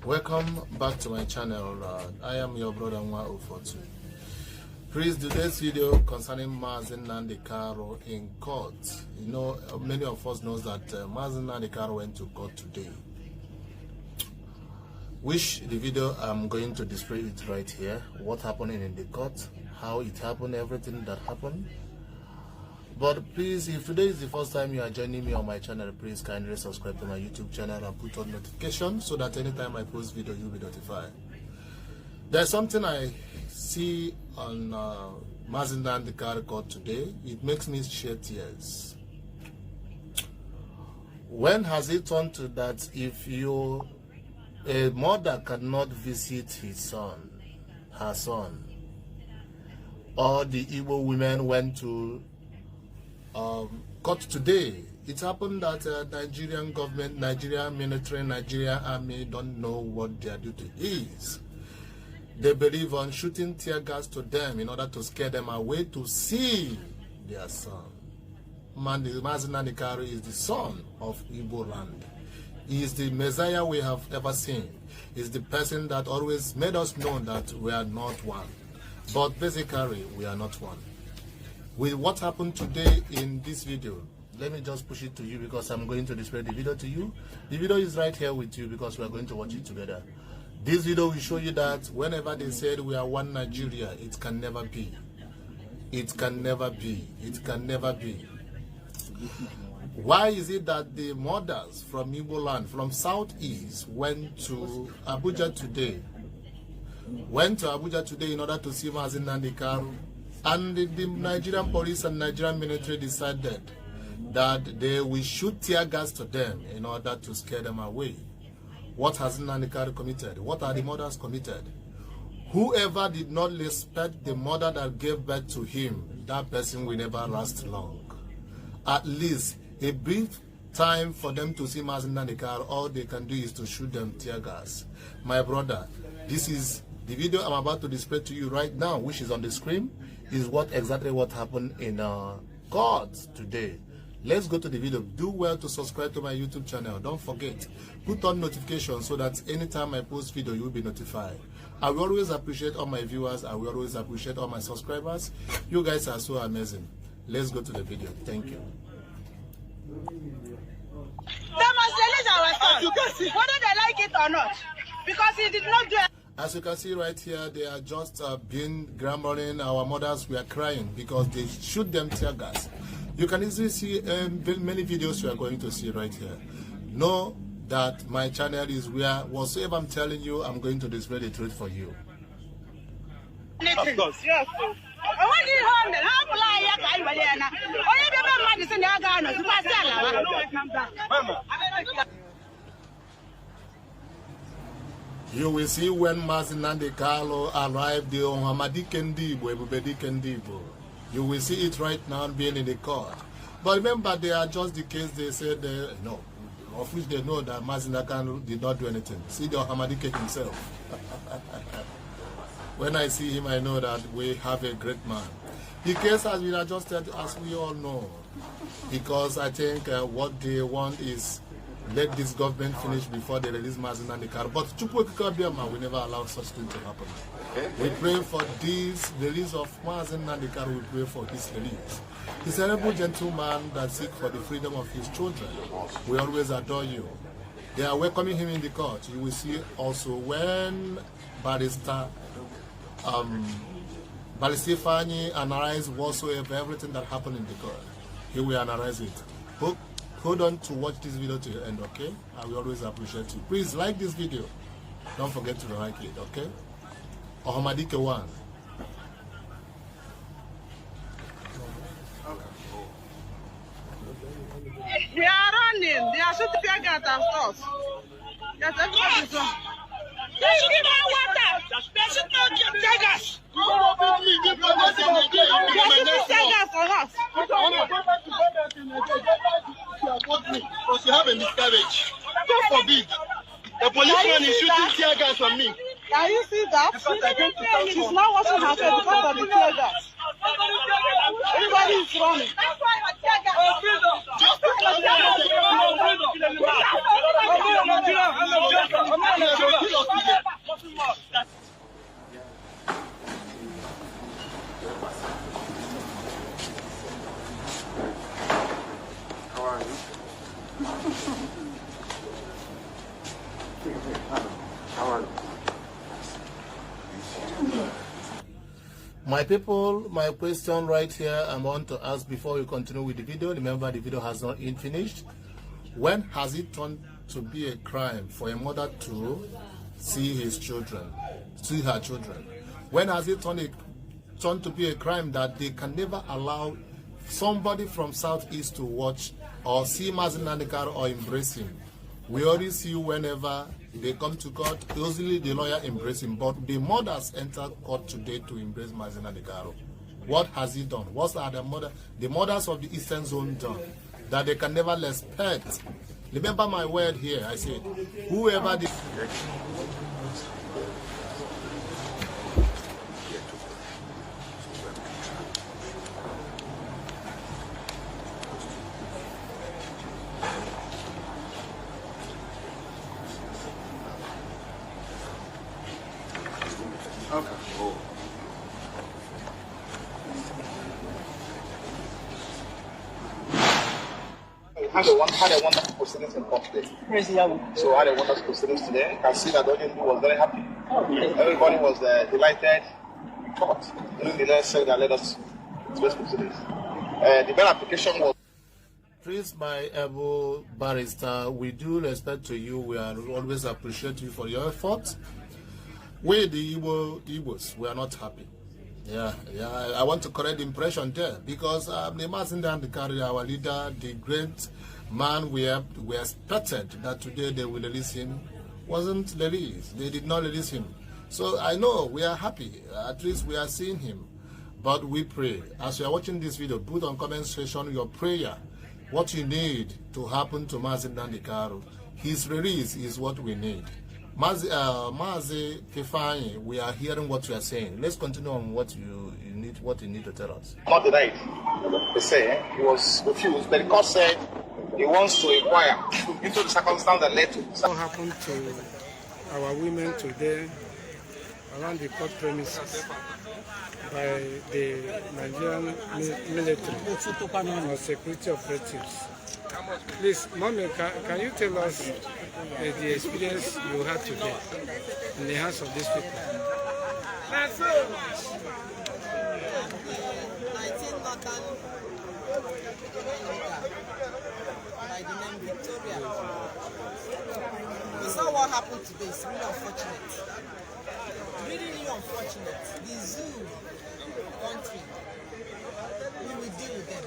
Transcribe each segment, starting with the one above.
Welcome back to my channel. I am your brother Nwa042. Please, today's video concerning Nnamdi in court. You know, many of us knows that Nnamdi went to court today. Which the video I'm going to display it right here. What happened in the court, how it happened, everything that happened. But please, if today is the first time you are joining me on my channel, please kindly subscribe to my YouTube channel and put on notifications so that anytime I post video, you'll be notified. There's something I see on Nnamdi court today. It makes me shed tears. When has it turned to that if a mother cannot visit his son, her son, or the Igbo women went to court today? It happened that Nigerian government, Nigerian military, Nigerian army don't know what their duty is. They believe on shooting tear gas to them in order to scare them away to see their son. Nnamdi is the son of Igbo land. He is the Messiah we have ever seen. He is the person that always made us know that we are not one. But basically, we are not one. With what happened today in this video, let me just push it to you because I'm going to display the video to you. The video is right here with you because we are going to watch it together. This video will show you that whenever they said we are one Nigeria, it can never be. It can never be. It can never be. Why is it that the mothers from Igbo land, from Southeast, went to Abuja today? Went to Abuja today in order to see Nnamdi, and the Nigerian police and Nigerian military decided that they will shoot tear gas to them in order to scare them away. What has Nnamdi committed? What are the mothers committed? Whoever did not respect the mother that gave birth to him, that person will never last long. At least a brief time for them to see Nnamdi, all they can do is to shoot them tear gas. My brother, this is the video I'm about to display to you right now, which is on the screen, is exactly what happened in court today. Let's go to the video. Do well to subscribe to my YouTube channel. Don't forget, put on notifications so that anytime I post video, you will be notified. I will always appreciate all my viewers. I will always appreciate all my subscribers. You guys are so amazing. Let's go to the video. Thank you. They must release our son, whether they like it or not, because he did not do it. As you can see right here, they are just being grumbling. Our mothers were crying because they shoot them tear gas. You can easily see many videos you are going to see right here. Know that my channel is where whatsoever I'm telling you, I'm going to display the truth for you. Of course. Yes. You will see when Nnamdi arrived the Igbo. You will see it right now being in the court. But remember, they are just the case they said no, of which they know that Nnamdi did not do anything. See the Hamadike himself. When I see him, I know that we have a great man. The case has been adjusted, as we all know, because I think what they want is let this government finish before they release Nnamdi. But we never allow such thing to happen. We pray for this release of Nnamdi. We pray for his release. He's an able gentleman that seeks for the freedom of his children. We always adore you. They are welcoming him in the court. You will see also when Barrister Fani analyze whatsoever everything that happened in the court. He will analyze it. Hold on to watch this video to the end, okay? I will always appreciate you. Please like this video. Don't forget to like it, okay? Ohamadike 1. They are running. They are shooting tear gas at us. Yes, everybody is wrong. They should not water. They should not give tear gas. They should tear gas for us. Because you have a miscarriage. God forbid. The policeman is shooting tear gas on me. Can you see that? She's not washing herself because of the tear gas. Everybody is running. That's why her tear gas. My people, my question right here I want to ask before we continue with the video. Remember, the video has not been finished. When has it turned to be a crime for a mother to see her children? When has it turned to be a crime that they can never allow somebody from Southeast to watch or see Mazi Nnamdi Kanu or embrace him? We already see whenever they come to court, usually the lawyer embrace him, but the mothers enter court today to embrace Mazi Nnamdi Kanu. What has he done? What are the mothers of the Eastern Zone done that they can never respect? Remember my word here, I said, whoever the... Okay. Oh. Had a wonderful proceedings in court today. So had a wonderful proceedings today. You can see that the audience was very happy. Everybody was delighted in court. Even the lawyer said that let us to this proceedings. The bail application was... Please, my able barrister, with due respect to you, we are always appreciate you for your efforts. We, the Igbos, we are not happy. Yeah, I want to correct the impression there because the Mazi Nnamdi Kanu, our leader, the great man we expected that today they will release him, wasn't released. They did not release him. So I know we are happy. At least we are seeing him. But we pray. As you are watching this video, put on comment section your prayer. What you need to happen to Mazi Nnamdi Kanu. His release is what we need. Mazi Kifani, we are hearing what you are saying. Let's continue on what you need to tell us. Not denied. They say he was refused, but the court said he wants to inquire into the circumstance that led to. What happened to our women today around the court premises by the Nigerian military or security operatives? Please, Mommy, can you tell us the experience you had today in the hands of these people? 19 Northern by the name Victoria. We saw what happened today. It's really unfortunate. Really unfortunate. The zoo country, we will deal with them.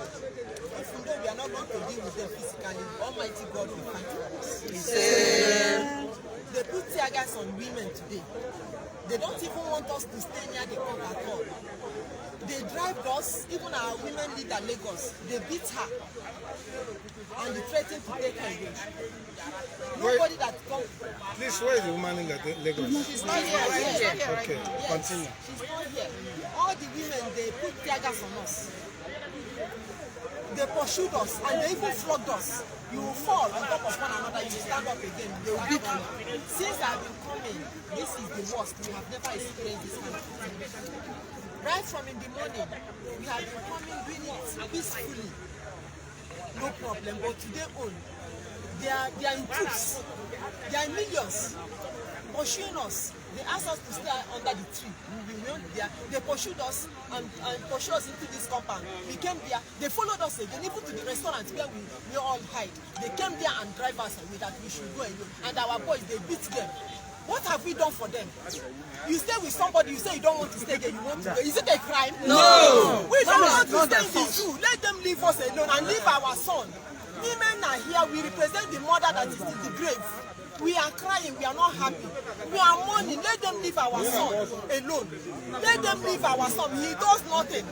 Even though we are not going to deal with them physically, Almighty God will fight for us. They put teargass on women today. They don't even want us to stay near the court at all. They drive us, even our women leader Lagos, they beat her. And they threaten to take her away. Nobody that comes. Please, where is the woman in Lagos? She's not here. Okay, yes, continue. she's not here. All the women, they put teargass on us. They pursued us and they even flogged us. You will fall on top of one another, you stand up again, they will beat you. Since I've been coming, this is the worst. We have never experienced this kind of thing. Right from in the morning, we have been coming doing it peacefully. No problem, but today on, they are in troops. They are in millions pursuing us. They asked us to stay under the tree. We went there. They pursued us and pursued us into this compound. We came there. They followed us again, even to the restaurant where we all hide. They came there and drive us away that we should go alone. And our boys, they beat them. What have we done for them? You stay with somebody, you say you don't want to stay there, you want to go. Is it a crime? No! We don't want to stay in the zoo. Let them leave us alone and leave our son. Women are here. We represent the mother that is in the grave. We are crying, we are not happy. We are mourning. Let them leave our son alone. Let them leave our son. He does nothing.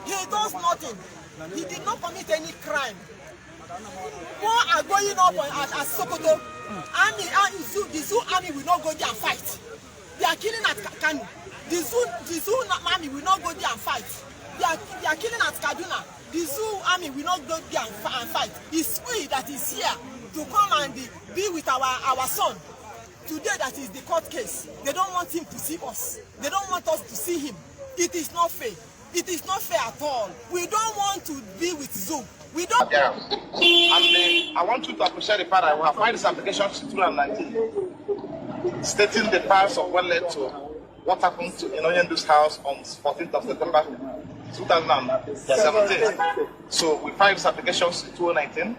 He does nothing. He did not commit any crime. More are going up at Sokoto. The zoo army will not go there and fight. They are killing at Kanu. The zoo army will not go there and fight. They are killing at Kaduna. The zoo army will not go there and fight. It's we that is here to come and be with our son. Today that is the court case. They don't want him to see us. They don't want us to see him. It is not fair. It is not fair at all. We don't want to be with zoo. We don't. Yeah. And I want you to appreciate the fact that we have filed this application since 2019, stating the past of what led to what happened to Nnamdi's house on 14th of September 2017. So we filed this application since 2019,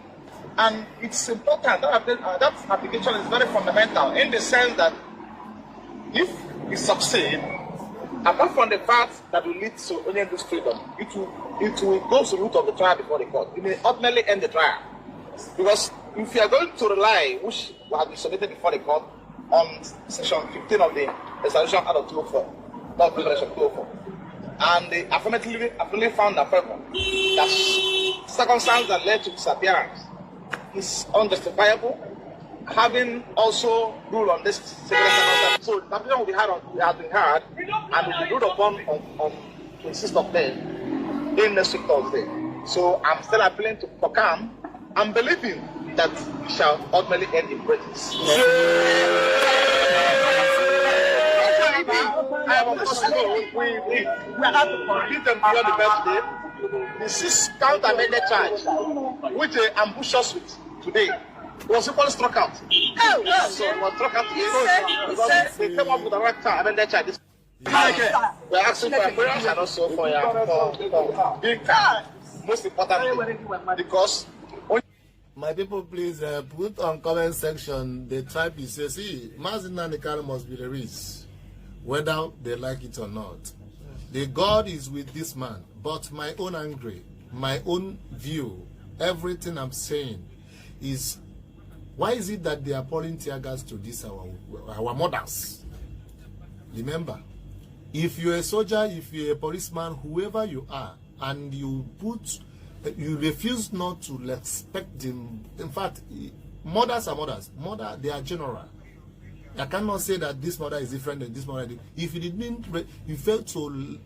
and it's important that that application is very fundamental in the sense that if we succeed, apart from the fact that will lead to Nnamdi's freedom, it will go to the root of the trial before the court. It may ultimately end the trial. Because if you are going to rely, which will be submitted before the court, on section 15 of the Resolution Act of 2004, not Resolution 2004, and they affirmatively found that circumstance that led to disappearance is unjustifiable, having also ruled on this circumstance. So the application has been heard and will be ruled upon on 26th of May in next week Thursday. So I'm still appealing to Kokam and believing that we shall ultimately end in praises. I am possible. We are not to complete them beyond the birthday. The 6th count amended charge, which they ambushed us with today, was equally struck out. So it was struck out today because they came up with the right amended charge. We are asking for prayers and also for being kind. Most importantly, because my people, please put on comment section the type you say, see, Nnamdi Kanu must be released, whether they like it or not. The God is with this man, but my own angry, my own view, everything I'm saying is, why is it that they are pouring tear gas to this our mothers? Remember, if you're a soldier, if you're a policeman, whoever you are, and you refuse not to respect them. In fact, mothers are mothers. They are general. I cannot say that this mother is different than this mother. If you didn't, you failed to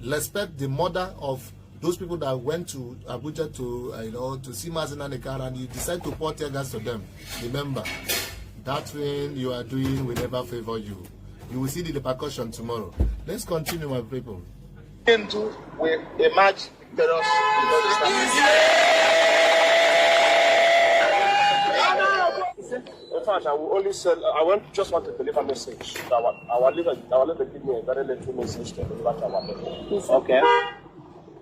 respect the mother of those people that went to Abuja to to see Nnamdi Kanu, and you decide to pour tear gas to them. Remember, that thing you are doing will never favor you. You will see the repercussion tomorrow. Let's continue, my people. Into we emerge victorious. In fact, I will only say just want to deliver a message. Our leader gave me a very little message to deliver to our people. Okay.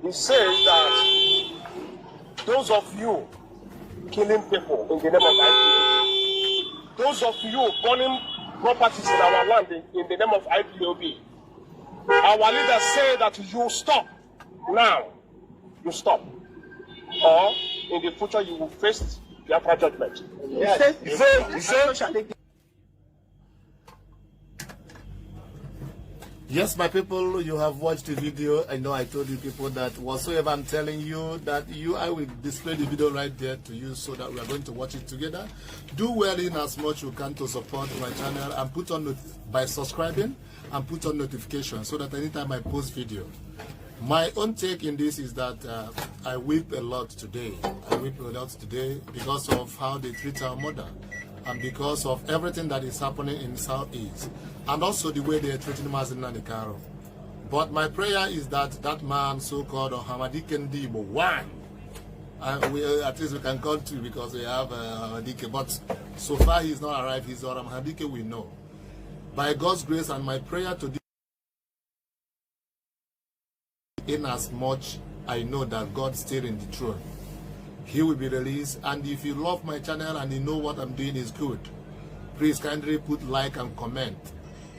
He says that those of you killing people in the name of IPOB, those of you burning properties in our land in the name of IPOB, our leaders say that you stop now. You stop. Or in the future you will face Biafra judgment. Yes. Yes, my people, you have watched the video. I know I told you people that whatsoever I'm telling you, that I will display the video right there to you so that we are going to watch it together. Do well in as much you can to support my channel, and put on by subscribing and put on notifications so that anytime I post video. My own take in this is that I weep a lot today. I weep a lot today because of how they treat our mother, and because of everything that is happening in Southeast, and also the way they are treating Nnamdi Kanu. But my prayer is that that man, so-called Hamadike why? At least we can call two because we have Hamadike, but so far he's not arrived. He's on Hamadike, we know. By God's grace, and my prayer to in as much I know that God's still in the throne, he will be released. And if you love my channel and you know what I'm doing is good, please kindly put like and comment,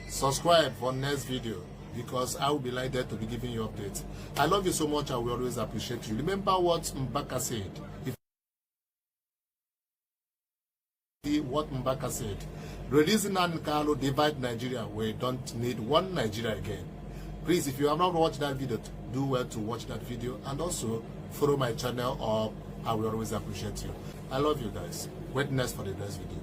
subscribe for next video, because I will be like that to be giving you updates. I love you so much. I will always appreciate you. Remember what Mbaka said. What Mbaka said, releasing Nnamdi Kanu divide Nigeria. We don't need one Nigeria again. Please, if you have not watched that video, do well to watch that video, and also follow my channel, or I will always appreciate you. I love you guys. Wait next for the next video.